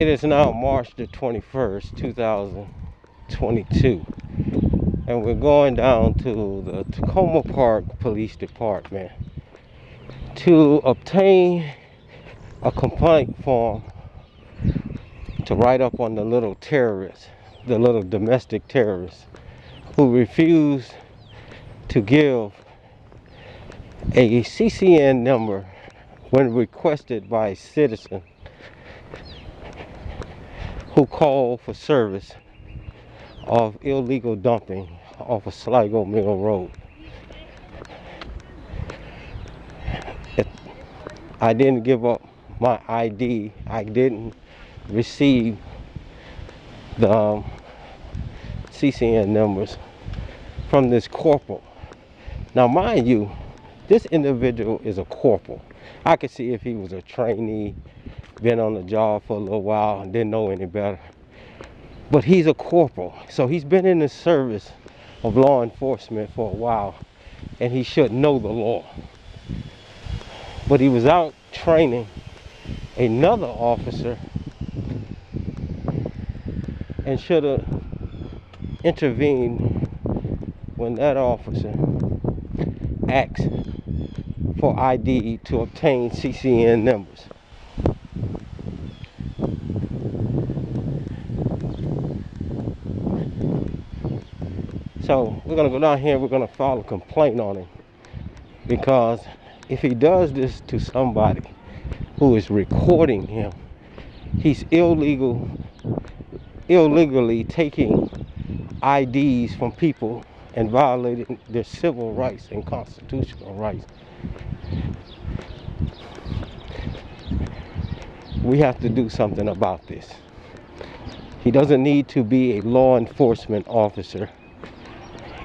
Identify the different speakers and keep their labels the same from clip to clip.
Speaker 1: It is now March the 21st, 2022, and we're going down to the Takoma Park Police Department to obtain a complaint form to write up on the little terrorists, the little domestic terrorists who refused to give a CCN number when requested by a citizen who called for service of illegal dumping off of Sligo Mill Road. I didn't give up my ID. I didn't receive the CCN numbers from this corporal. Now, mind you, this individual is a corporal. I could see if he was a trainee, been on the job for a little while and didn't know any better. But he's a corporal, so he's been in the service of law enforcement for a while, and he should know the law. But he was out training another officer and should have intervened when that officer asked for ID to obtain CCN numbers. So we're gonna go down here and we're gonna file a complaint on him, because if he does this to somebody who is recording him, he's illegally taking IDs from people and violating their civil rights and constitutional rights. We have to do something about this. He doesn't need to be a law enforcement officer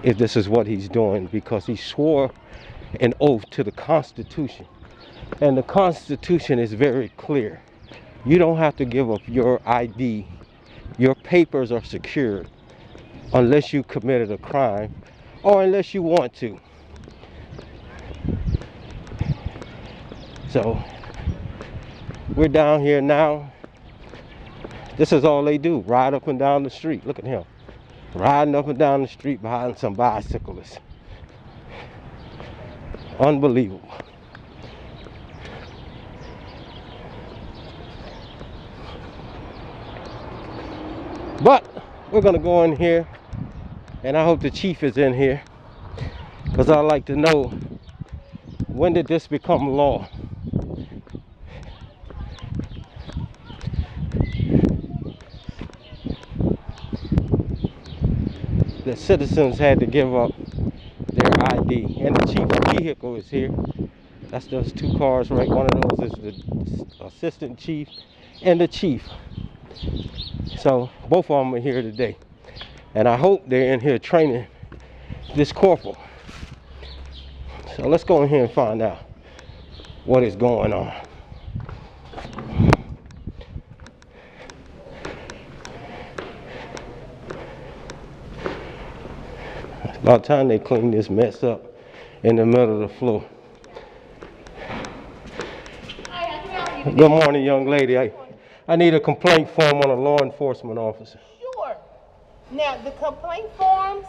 Speaker 1: if this is what he's doing, because he swore an oath to the Constitution. And the Constitution is very clear. You don't have to give up your ID. Your papers are secured unless you committed a crime or unless you want to. So we're down here now. This is all they do, ride up and down the street. Look at him, riding up and down the street behind some bicyclists. Unbelievable. But we're gonna go in here, and I hope the chief is in here, because I'd like to know, when did this become law? The citizens had to give up their ID, and the chief's vehicle is here. That's those two cars, right? One of those is the assistant chief and the chief. So both of them are here today, and I hope they're in here training this corporal. So let's go in here and find out what is going on. It's about time they clean this mess up in the middle of the floor. Good morning, young lady. I need a complaint form on a law enforcement officer.
Speaker 2: Sure. Now, the complaint forms,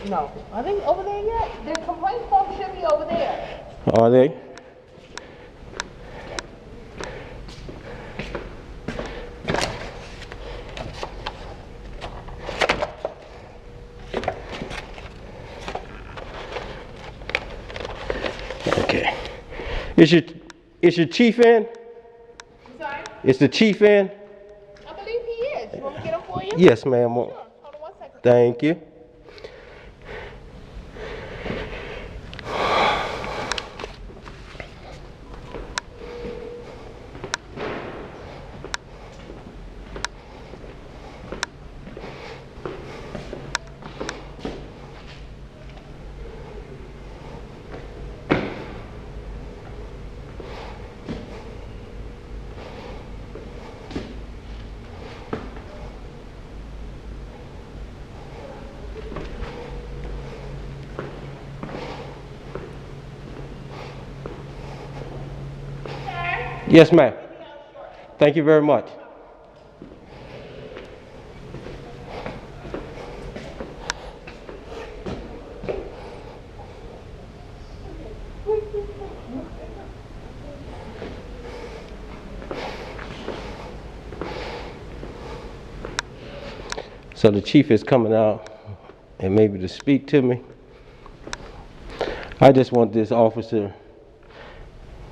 Speaker 2: no, are they over there yet? The complaint forms should be over there.
Speaker 1: Are they? Okay. Is your chief in?
Speaker 2: Sorry?
Speaker 1: Is the chief in?
Speaker 2: I believe he is. You want me to get him for you?
Speaker 1: Yes, ma'am.
Speaker 2: Sure. Hold on 1 second.
Speaker 1: Thank you. Yes, ma'am. Thank you very much. So the chief is coming out and maybe to speak to me. I just want this officer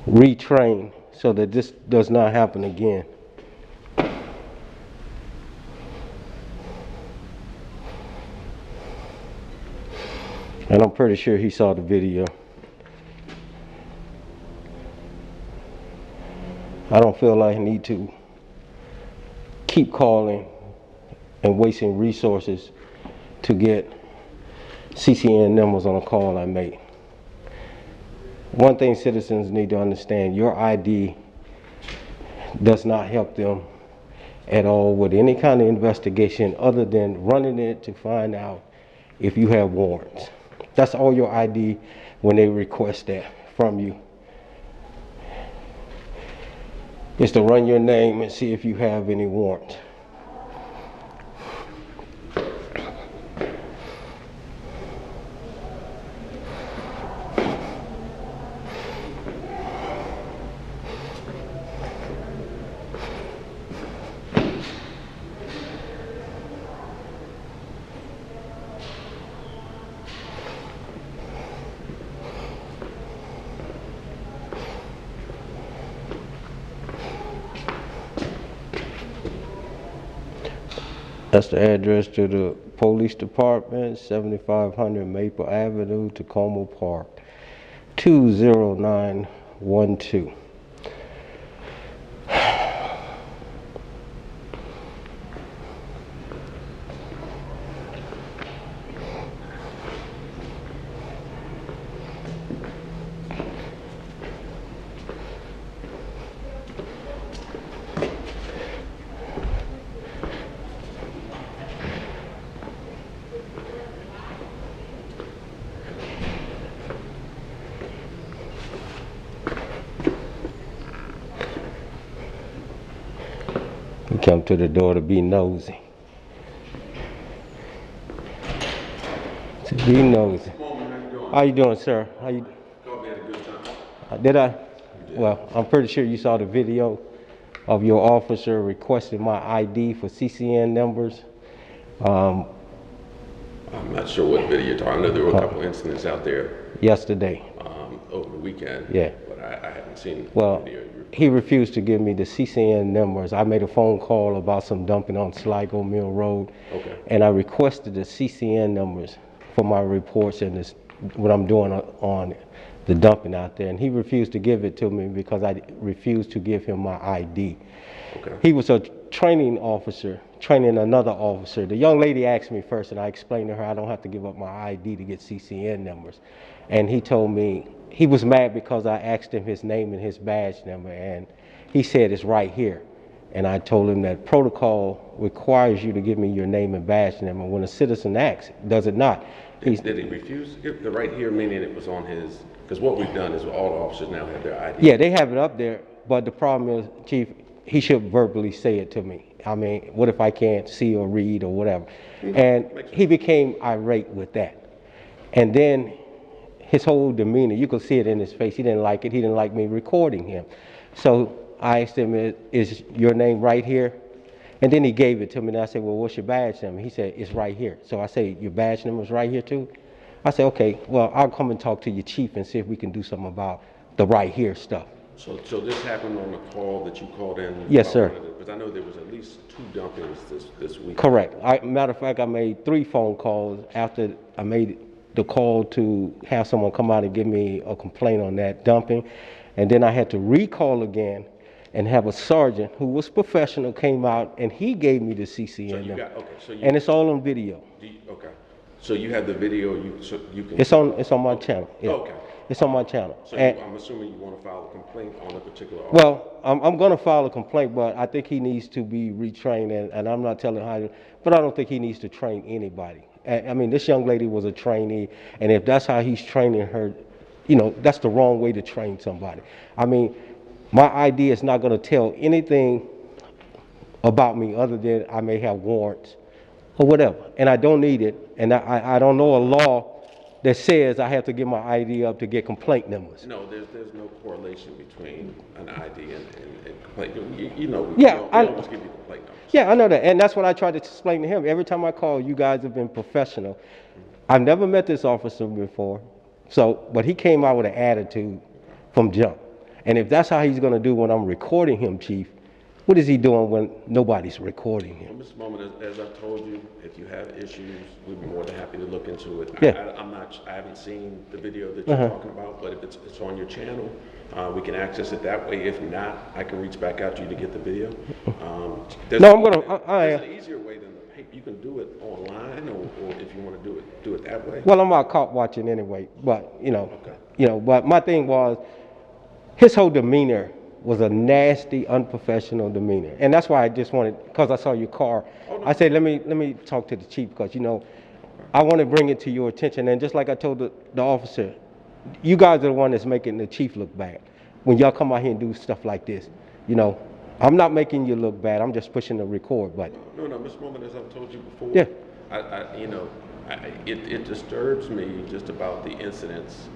Speaker 1: retrained so that this does not happen again. And I'm pretty sure he saw the video. I don't feel like I need to keep calling and wasting resources to get CCN numbers on a call I make. One thing citizens need to understand, your ID does not help them at all with any kind of investigation other than running it to find out if you have warrants. That's all your ID when they request that from you. Is to run your name and see if you have any warrants. That's the address to the police department, 7500 Maple Avenue, Takoma Park, 20912. He come to the door to be nosy. To be nosy. How you doing, sir? How you?
Speaker 3: Thought we had a good time.
Speaker 1: Did I? Well, I'm pretty sure you saw the video of your officer requesting my ID for CCN numbers.
Speaker 3: I'm not sure what video you're talking. I know there were a couple incidents out there
Speaker 1: Yesterday.
Speaker 3: over the weekend.
Speaker 1: Yeah.
Speaker 3: But I haven't seen
Speaker 1: Well,
Speaker 3: the video.
Speaker 1: he refused to give me the CCN numbers. I made a phone call about some dumping on Sligo Mill Road.
Speaker 3: Okay.
Speaker 1: And I requested the CCN numbers for my reports and this, what I'm doing on the dumping out there. And he refused to give it to me because I refused to give him my ID.
Speaker 3: Okay.
Speaker 1: He was a training officer, training another officer. The young lady asked me first, and I explained to her I don't have to give up my ID to get CCN numbers. And he told me, he was mad because I asked him his name and his badge number, and he said it's right here. And I told him that protocol requires you to give me your name and badge number. When a citizen asks, does it not?
Speaker 3: Did he refuse to give the right here, meaning it was on his, because what we've done is all the officers now have their ID.
Speaker 1: Yeah, they have it up there, but the problem is, Chief, he should verbally say it to me. I mean, what if I can't see or read or whatever? And he became irate with that. And then his whole demeanor, you could see it in his face. He didn't like it. He didn't like me recording him. So I asked him, is your name right here? And then he gave it to me, and I said, well, what's your badge number? He said, it's right here. So I say, your badge number is right here too? I said, okay, well, I'll come and talk to your chief and see if we can do something about the right here stuff.
Speaker 3: So this happened on a call that you called in?
Speaker 1: Yes, sir.
Speaker 3: Because I know there was at least 2 dumpings this week.
Speaker 1: Correct. Matter of fact, I made 3 phone calls after I made the call to have someone come out and give me a complaint on that dumping. And then I had to recall again and have a sergeant who was professional came out and he gave me the CCN
Speaker 3: So you
Speaker 1: number.
Speaker 3: got, okay, so you,
Speaker 1: And it's all on video.
Speaker 3: okay. So you have the video, so you can.
Speaker 1: It's on my channel. Yeah.
Speaker 3: Okay.
Speaker 1: It's on my channel.
Speaker 3: So
Speaker 1: And,
Speaker 3: I'm assuming you want to file a complaint on a particular officer?
Speaker 1: well, I'm going to file a complaint, but I think he needs to be retrained, and I'm not telling how to, but I don't think he needs to train anybody. I mean, this young lady was a trainee, and if that's how he's training her, you know, that's the wrong way to train somebody. I mean, my ID is not going to tell anything about me other than I may have warrants or whatever. And I don't need it. And I don't know a law that says I have to give my ID up to get complaint numbers.
Speaker 3: No, there's no correlation between an ID and complaint. You know,
Speaker 1: Yeah,
Speaker 3: we always give you complaint numbers.
Speaker 1: Yeah, I know that. And that's what I tried to explain to him. Every time I call, you guys have been professional. I've never met this officer before. So, but he came out with an attitude from jump. And if that's how he's going to do when I'm recording him, Chief, what is he doing when nobody's recording him?
Speaker 3: Well, Mr. Bowman, as I've told you, if you have issues, we'd be more than happy to look into it.
Speaker 1: Yeah.
Speaker 3: I haven't seen the video that you're talking about, but if it's on your channel, we can access it that way. If not, I can reach back out to you to get the video. There's an easier way than the paper. You can do it online, or if you want to do it that way.
Speaker 1: Well, I'm out caught watching anyway, but but my thing was, his whole demeanor was a nasty, unprofessional demeanor, and that's why I just wanted, because I saw your car, I said let me talk to the chief, because I want to bring it to your attention, and just like I told the officer, you guys are the one that's making the chief look bad when y'all come out here and do stuff like this. I'm not making you look bad. I'm just pushing the record button.
Speaker 3: No, Mr. Bowman, as I've told you before.
Speaker 1: Yeah.
Speaker 3: It disturbs me just about the incidents,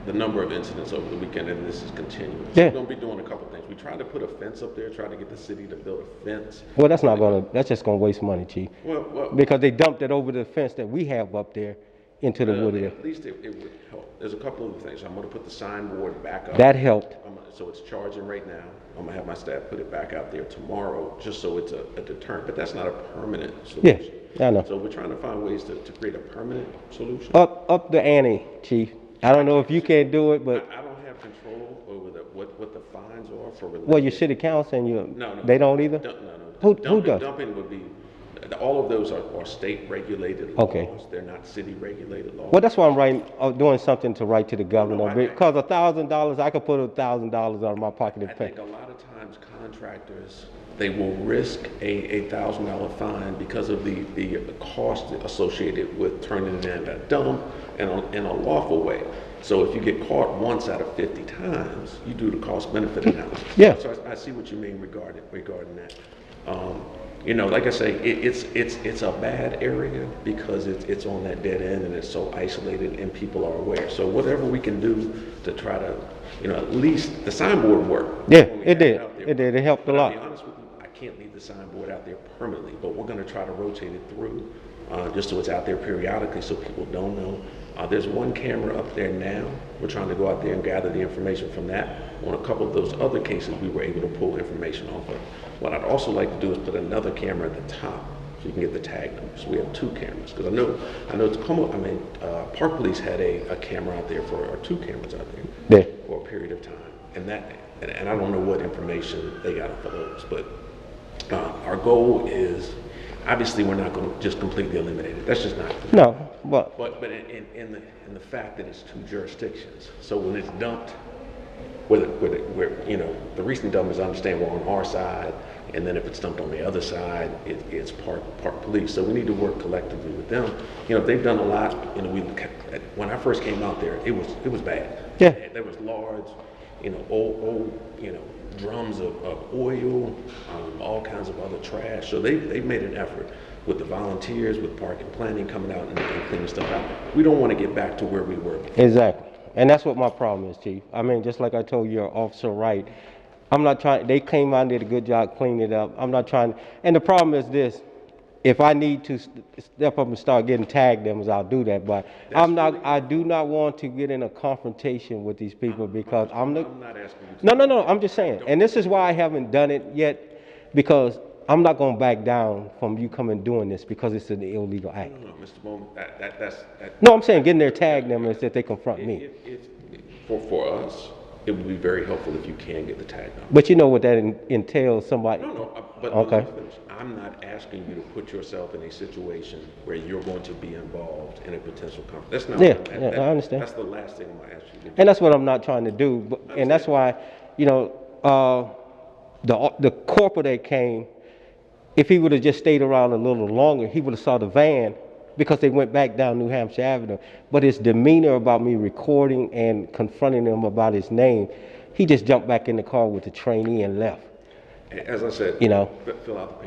Speaker 3: the number of incidents over the weekend, and this is continuous.
Speaker 1: Yeah.
Speaker 3: We're going to be doing a couple things. We tried to put a fence up there, trying to get the city to build a fence.
Speaker 1: Well, that's just going to waste money, Chief.
Speaker 3: Well,
Speaker 1: because they dumped it over the fence that we have up there into the wood area.
Speaker 3: At least it would help. There's a couple of things. I'm going to put the signboard back up.
Speaker 1: That helped.
Speaker 3: So it's charging right now. I'm going to have my staff put it back out there tomorrow, just so it's a deterrent. But that's not a permanent solution.
Speaker 1: Yeah, I know.
Speaker 3: So we're trying to find ways to create a permanent solution.
Speaker 1: Up the ante, Chief. I don't know if you can do it, but
Speaker 3: I don't have control over what the fines are for.
Speaker 1: Well, your city council and
Speaker 3: no,
Speaker 1: they don't either.
Speaker 3: No.
Speaker 1: Who does?
Speaker 3: Dumping would be. All of those are state regulated laws.
Speaker 1: Okay.
Speaker 3: They're not city regulated laws.
Speaker 1: Well, that's why I'm doing something to write to the governor, because $1,000, I could put $1,000 out of my pocket and
Speaker 3: I
Speaker 1: pay.
Speaker 3: think a lot of times contractors, they will risk a $1,000 fine because of the cost associated with turning it in a dump in a lawful way. So if you get caught once out of 50 times, you do the cost benefit analysis.
Speaker 1: Yeah.
Speaker 3: So I see what you mean regarding that. Like I say, it's a bad area because it's on that dead end and it's so isolated and people are aware. So whatever we can do to try to, at least the signboard worked.
Speaker 1: Yeah, it did. It helped a lot.
Speaker 3: To be honest with you, I can't leave the signboard out there permanently, but we're going to try to rotate it through just so it's out there periodically so people don't know. There's one camera up there now. We're trying to go out there and gather the information from that. On a couple of those other cases, we were able to pull information off of. What I'd also like to do is put another camera at the top so you can get the tag numbers. So we have two cameras because I know Takoma. Park Police had a camera out there or two cameras out there for a period of time, and I don't know what information they got for those, but our goal is. Obviously, we're not going to just completely eliminate it. That's just not.
Speaker 1: No, but
Speaker 3: in the fact that it's two jurisdictions. So when it's dumped, where the recent dump is, I understand, we're on our side, and then if it's dumped on the other side, it's Park Police. So we need to work collectively with them. They've done a lot. When I first came out there, it was bad.
Speaker 1: Yeah.
Speaker 3: There was large, old, drums of oil, all kinds of other trash. So they've made an effort with the volunteers, with park and planning coming out and cleaning stuff out. We don't want to get back to where we were before.
Speaker 1: Exactly. And that's what my problem is, Chief. Just like I told your officer, right, I'm not trying, they came out and did a good job cleaning it up. I'm not trying, and the problem is this, if I need to step up and start getting tag numbers, I'll do that. But I do not want to get in a confrontation with these people because I'm not
Speaker 3: asking you to.
Speaker 1: No, I'm just saying. And this is why I haven't done it yet, because I'm not going to back down from you coming doing this because it's an illegal act.
Speaker 3: No, Mr. Bowman,
Speaker 1: No, I'm saying getting their tag numbers that they confront me.
Speaker 3: For us, it would be very helpful if you can get the tag number.
Speaker 1: But you know what that entails, somebody.
Speaker 3: But
Speaker 1: okay.
Speaker 3: I'm not asking you to put yourself in a situation where you're going to be involved in a potential conflict. That's not.
Speaker 1: I understand.
Speaker 3: That's the last thing I'm going to ask you to do.
Speaker 1: And that's what I'm not trying to do. And that's why, the corporal that came, if he would have just stayed around a little longer, he would have saw the van because they went back down New Hampshire Avenue. But his demeanor about me recording and confronting him about his name, he just jumped back in the car with the trainee and left.
Speaker 3: As I said, fill out the paper.